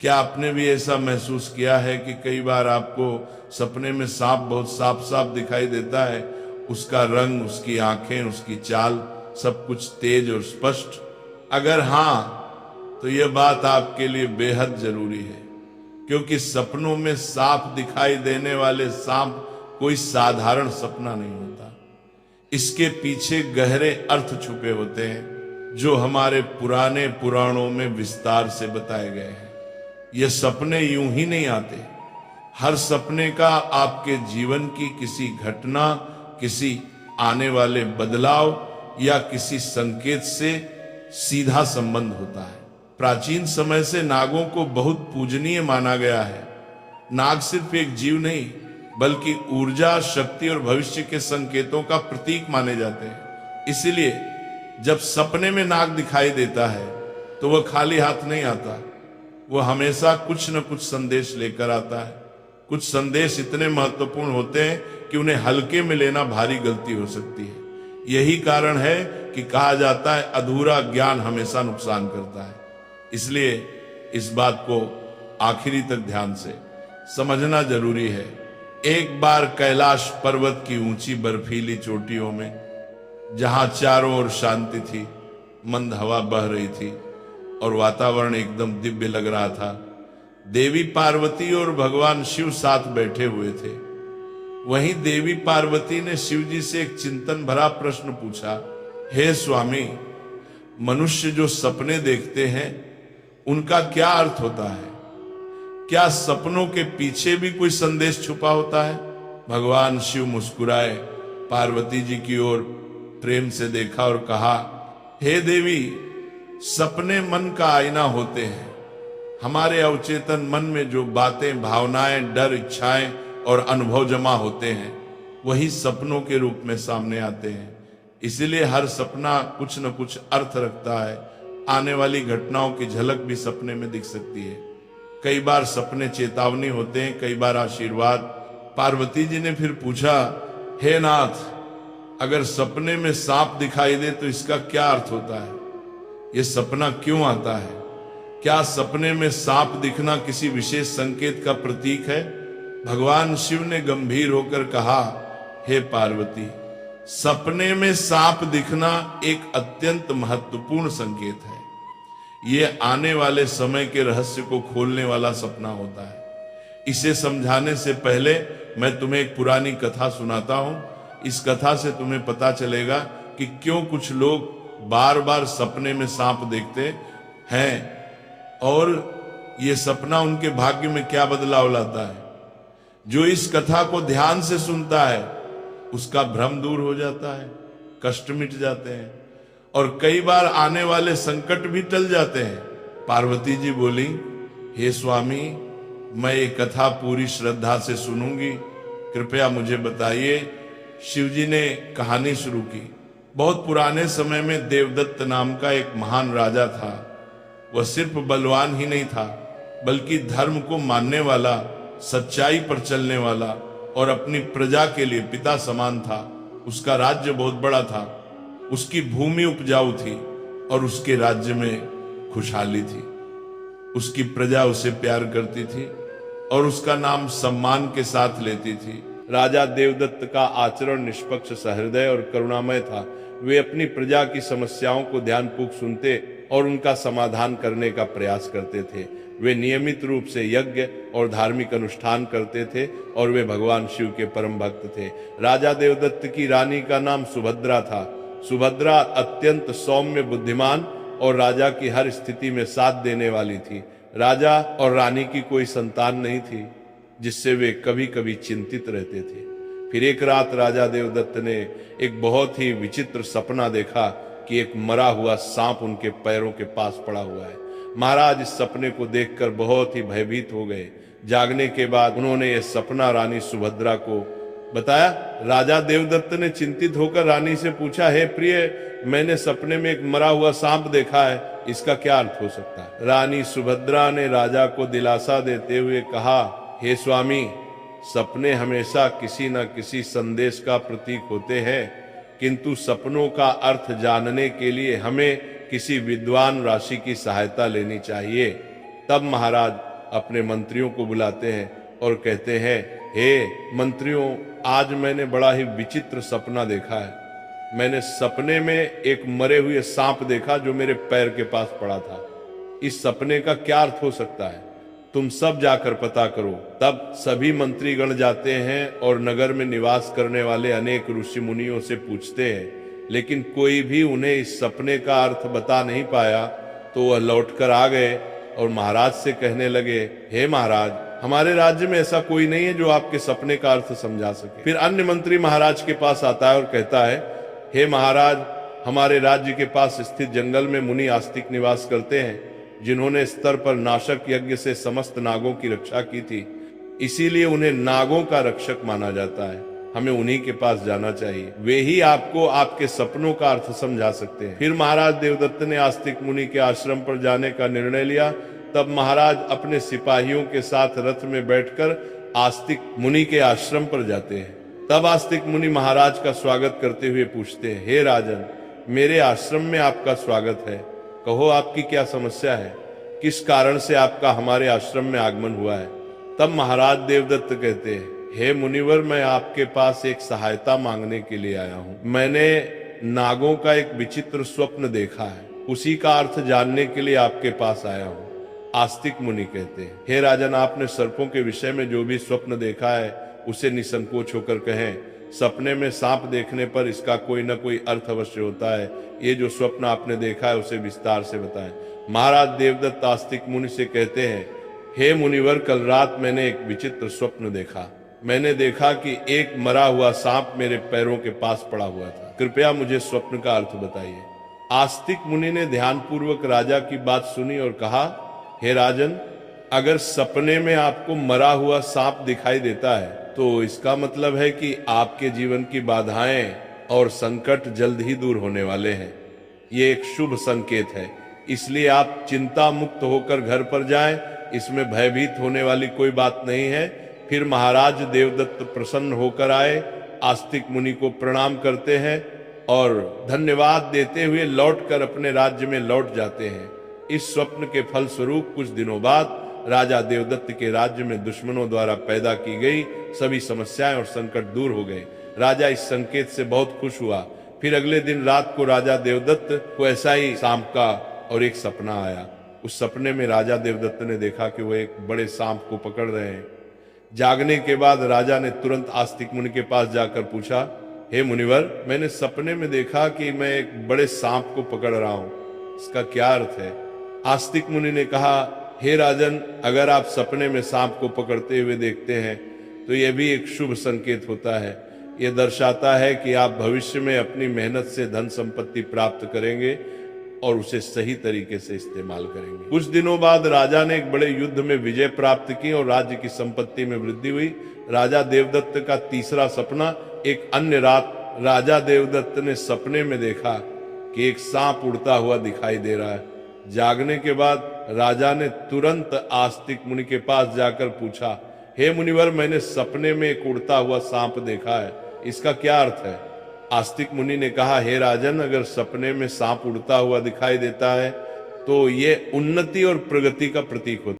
क्या आपने भी ऐसा महसूस किया है कि कई बार आपको सपने में सांप बहुत साफ साफ दिखाई देता है, उसका रंग, उसकी आंखें, उसकी चाल, सब कुछ तेज और स्पष्ट? अगर हाँ, तो यह बात आपके लिए बेहद जरूरी है, क्योंकि सपनों में साफ दिखाई देने वाले सांप कोई साधारण सपना नहीं होता। इसके पीछे गहरे अर्थ छुपे होते हैं, जो हमारे पुराने पुराणों में विस्तार से बताए गए हैं। ये सपने यूं ही नहीं आते। हर सपने का आपके जीवन की किसी घटना, किसी आने वाले बदलाव या किसी संकेत से सीधा संबंध होता है। प्राचीन समय से नागों को बहुत पूजनीय माना गया है। नाग सिर्फ एक जीव नहीं, बल्कि ऊर्जा, शक्ति और भविष्य के संकेतों का प्रतीक माने जाते हैं। इसलिए जब सपने में नाग दिखाई देता है तो वह खाली हाथ नहीं आता। वह हमेशा कुछ न कुछ संदेश लेकर आता है। कुछ संदेश इतने महत्वपूर्ण होते हैं कि उन्हें हल्के में लेना भारी गलती हो सकती है। यही कारण है कि कहा जाता है, अधूरा ज्ञान हमेशा नुकसान करता है। इसलिए इस बात को आखिरी तक ध्यान से समझना जरूरी है। एक बार कैलाश पर्वत की ऊंची बर्फीली चोटियों में, जहां चारों ओर शांति थी, मंद हवा बह रही थी और वातावरण एकदम दिव्य लग रहा था, देवी पार्वती और भगवान शिव साथ बैठे हुए थे। वहीं देवी पार्वती ने शिव जी से एक चिंतन भरा प्रश्न पूछा, हे स्वामी, मनुष्य जो सपने देखते हैं उनका क्या अर्थ होता है? क्या सपनों के पीछे भी कोई संदेश छुपा होता है? भगवान शिव मुस्कुराए, पार्वती जी की ओर प्रेम से देखा और कहा, हे देवी, सपने मन का आईना होते हैं। हमारे अवचेतन मन में जो बातें, भावनाएं, डर, इच्छाएं और अनुभव जमा होते हैं, वही सपनों के रूप में सामने आते हैं। इसीलिए हर सपना कुछ न कुछ अर्थ रखता है। आने वाली घटनाओं की झलक भी सपने में दिख सकती है। कई बार सपने चेतावनी होते हैं, कई बार आशीर्वाद। पार्वती जी ने फिर पूछा, हे नाथ, अगर सपने में सांप दिखाई दे तो इसका क्या अर्थ होता है? यह सपना क्यों आता है? क्या सपने में सांप दिखना किसी विशेष संकेत का प्रतीक है? भगवान शिव ने गंभीर होकर कहा, हे पार्वती, सपने में सांप दिखना एक अत्यंत महत्वपूर्ण संकेत है। यह आने वाले समय के रहस्य को खोलने वाला सपना होता है। इसे समझाने से पहले मैं तुम्हें एक पुरानी कथा सुनाता हूं। इस कथा से तुम्हें पता चलेगा कि क्यों कुछ लोग बार बार सपने में सांप देखते हैं और ये सपना उनके भाग्य में क्या बदलाव लाता है। जो इस कथा को ध्यान से सुनता है उसका भ्रम दूर हो जाता है, कष्ट मिट जाते हैं और कई बार आने वाले संकट भी टल जाते हैं। पार्वती जी बोली, हे स्वामी, मैं ये कथा पूरी श्रद्धा से सुनूंगी, कृपया मुझे बताइए। शिव जी ने कहानी शुरू की। बहुत पुराने समय में देवदत्त नाम का एक महान राजा था। वह सिर्फ बलवान ही नहीं था, बल्कि धर्म को मानने वाला, सच्चाई पर चलने वाला और अपनी प्रजा के लिए पिता समान था। उसका राज्य बहुत बड़ा था, उसकी भूमि उपजाऊ थी और उसके राज्य में खुशहाली थी। उसकी प्रजा उसे प्यार करती थी और उसका नाम सम्मान के साथ लेती थी। राजा देवदत्त का आचरण निष्पक्ष, सहृदय और करुणामय था। वे अपनी प्रजा की समस्याओं को ध्यानपूर्वक सुनते और उनका समाधान करने का प्रयास करते थे। वे नियमित रूप से यज्ञ और धार्मिक अनुष्ठान करते थे और वे भगवान शिव के परम भक्त थे। राजा देवदत्त की रानी का नाम सुभद्रा था। सुभद्रा अत्यंत सौम्य, बुद्धिमान और राजा की हर स्थिति में साथ देने वाली थी। राजा और रानी की कोई संतान नहीं थी, जिससे वे कभी कभी चिंतित रहते थे। फिर एक रात राजा देवदत्त ने एक बहुत ही विचित्र सपना देखा कि एक मरा हुआ सांप उनके पैरों के पास पड़ा हुआ है। महाराज इस सपने को देखकर बहुत ही भयभीत हो गए। जागने के बाद उन्होंने यह सपना रानी सुभद्रा को बताया। राजा देवदत्त ने चिंतित होकर रानी से पूछा, हे प्रिय, मैंने सपने में एक मरा हुआ सांप देखा है, इसका क्या अर्थ हो सकता है? रानी सुभद्रा ने राजा को दिलासा देते हुए कहा, हे स्वामी, सपने हमेशा किसी न किसी संदेश का प्रतीक होते हैं, किंतु सपनों का अर्थ जानने के लिए हमें किसी विद्वान राशि की सहायता लेनी चाहिए। तब महाराज अपने मंत्रियों को बुलाते हैं और कहते हैं, हे मंत्रियों, आज मैंने बड़ा ही विचित्र सपना देखा है। मैंने सपने में एक मरे हुए सांप देखा जो मेरे पैर के पास पड़ा था। इस सपने का क्या अर्थ हो सकता है? तुम सब जाकर पता करो। तब सभी मंत्रीगण जाते हैं और नगर में निवास करने वाले अनेक ऋषि मुनियों से पूछते हैं, लेकिन कोई भी उन्हें इस सपने का अर्थ बता नहीं पाया। तो वह लौटकर आ गए और महाराज से कहने लगे, हे महाराज, हमारे राज्य में ऐसा कोई नहीं है जो आपके सपने का अर्थ समझा सके। फिर अन्य मंत्री महाराज के पास आता है और कहता है, हे महाराज, हमारे राज्य के पास स्थित जंगल में मुनि आस्तिक निवास करते हैं, जिन्होंने स्तर पर नाशक यज्ञ से समस्त नागों की रक्षा की थी। इसीलिए उन्हें नागों का रक्षक माना जाता है। हमें उन्हीं के पास जाना चाहिए, वे ही आपको आपके सपनों का अर्थ समझा सकते हैं। फिर महाराज देवदत्त ने आस्तिक मुनि के आश्रम पर जाने का निर्णय लिया। तब महाराज अपने सिपाहियों के साथ रथ में बैठकर आस्तिक मुनि के आश्रम पर जाते हैं। तब आस्तिक मुनि महाराज का स्वागत करते हुए पूछते हैं, हे राजन, मेरे आश्रम में आपका स्वागत है। कहो, आपकी क्या समस्या है? किस कारण से आपका हमारे आश्रम में आगमन हुआ है? तब महाराज देवदत्त कहते हैं, हे मुनिवर, मैं आपके पास एक सहायता मांगने के लिए आया हूँ। मैंने नागों का एक विचित्र स्वप्न देखा है, उसी का अर्थ जानने के लिए आपके पास आया हूँ। आस्तिक मुनि कहते हैं, हे राजन, आपने सर्पों के विषय में जो भी स्वप्न देखा है उसे निसंकोच होकर कहें। सपने में सांप देखने पर इसका कोई न कोई अर्थ अवश्य होता है। ये जो स्वप्न आपने देखा है उसे विस्तार से बताएं। महाराज देवदत्त आस्तिक मुनि से कहते हैं, हे मुनिवर, कल रात मैंने एक विचित्र स्वप्न देखा। मैंने देखा कि एक मरा हुआ सांप मेरे पैरों के पास पड़ा हुआ था। कृपया मुझे स्वप्न का अर्थ बताइए। आस्तिक मुनि ने ध्यानपूर्वक राजा की बात सुनी और कहा, हे राजन, अगर सपने में आपको मरा हुआ सांप दिखाई देता है तो इसका मतलब है कि आपके जीवन की बाधाएं और संकट जल्द ही दूर होने वाले हैं। ये एक शुभ संकेत है, इसलिए आप चिंता मुक्त होकर घर पर जाएं। इसमें भयभीत होने वाली कोई बात नहीं है। फिर महाराज देवदत्त प्रसन्न होकर आए, आस्तिक मुनि को प्रणाम करते हैं और धन्यवाद देते हुए लौटकर अपने राज्य में लौट जाते हैं। इस स्वप्न के फलस्वरूप कुछ दिनों बाद राजा देवदत्त के राज्य में दुश्मनों द्वारा पैदा की गई सभी समस्याएं और संकट दूर हो गए। राजा इस संकेत से बहुत खुश हुआ। फिर अगले दिन रात को राजा देवदत्त को ऐसा ही सांप का और एक सपना आया। उस सपने में राजा देवदत्त ने देखा कि वो एक बड़े सांप को पकड़ रहे हैं। जागने के बाद राजा ने तुरंत आस्तिक मुनि के पास जाकर पूछा, हे मुनिवर, मैंने सपने में देखा कि मैं एक बड़े सांप को पकड़ रहा हूं, इसका क्या अर्थ है? आस्तिक मुनि ने कहा, हे राजन, अगर आप सपने में सांप को पकड़ते हुए देखते हैं तो यह भी एक शुभ संकेत होता है। यह दर्शाता है कि आप भविष्य में अपनी मेहनत से धन संपत्ति प्राप्त करेंगे और उसे सही तरीके से इस्तेमाल करेंगे। कुछ दिनों बाद राजा ने एक बड़े युद्ध में विजय प्राप्त की और राज्य की संपत्ति में वृद्धि हुई। राजा देवदत्त का तीसरा सपना, एक अन्य रात राजा देवदत्त ने सपने में देखा कि एक सांप उड़ता हुआ दिखाई दे रहा है। जागने के बाद राजा ने तुरंत आस्तिक मुनि के पास जाकर पूछा, हे मुनिवर, मैंने सपने में एक उड़ता हुआ सांप देखा है, इसका क्या अर्थ है? आस्तिक मुनि ने कहा, हे राजन, अगर सपने में सांप उड़ता हुआ दिखाई देता है तो ये उन्नति और प्रगति का प्रतीक होता है।